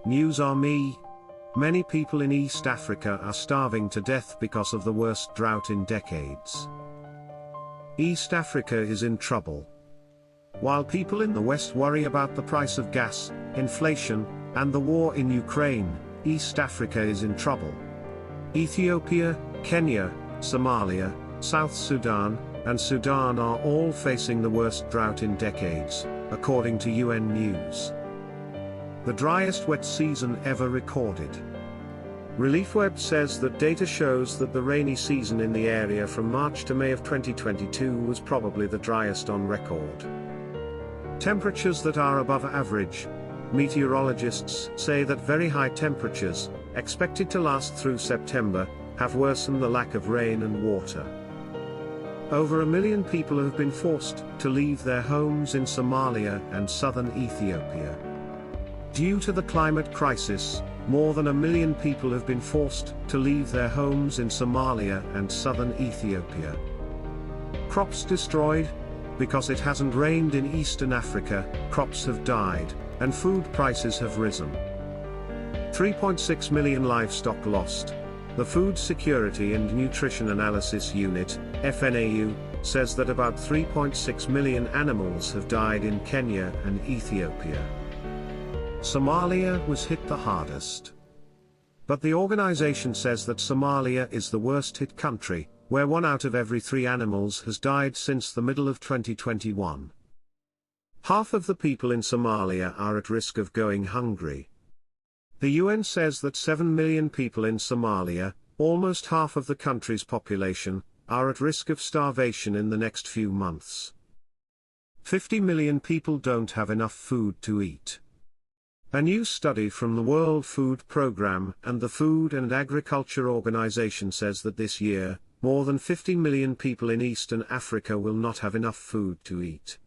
Newsrme. Many people in East Africa are starving to death because of the worst drought in decades. East Africa is in trouble. While people in the West worry about the price of gas, inflation, and the war in Ukraine, East Africa is in trouble. Ethiopia, Kenya, Somalia, South Sudan, and Sudan are all facing the worst drought in decades, according to UN News. The driest wet season ever recorded. Reliefweb says that data shows that the rainy season in the area from March to May of 2022 was probably the driest on record. Temperatures that are above average. Meteorologists say that very high temperatures, expected to last through September, have worsened the lack of rain and water. Over 1 million people have been forced to leave their homes in Somalia and southern Ethiopia. Due to the climate crisis, more than 1 million people have been forced to leave their homes in Somalia and southern Ethiopia. Crops destroyed. Because it hasn't rained in Eastern Africa, crops have died, and food prices have risen. 3.6 million livestock lost. The Food Security and Nutrition Analysis Unit, FNAU, says that about 3.6 million animals have died in Kenya and Ethiopia. Somalia was hit the hardest. But the organization says that Somalia is the worst hit country, where 1 out of every 3 animals has died since the middle of 2021. Half of the people in Somalia are at risk of going hungry. The UN says that 7 million people in Somalia, almost half of the country's population, are at risk of starvation in the next few months. 50 million people don't have enough food to eat. A new study from the World Food Programme and the Food and Agriculture Organization says that this year, more than 50 million people in Eastern Africa will not have enough food to eat.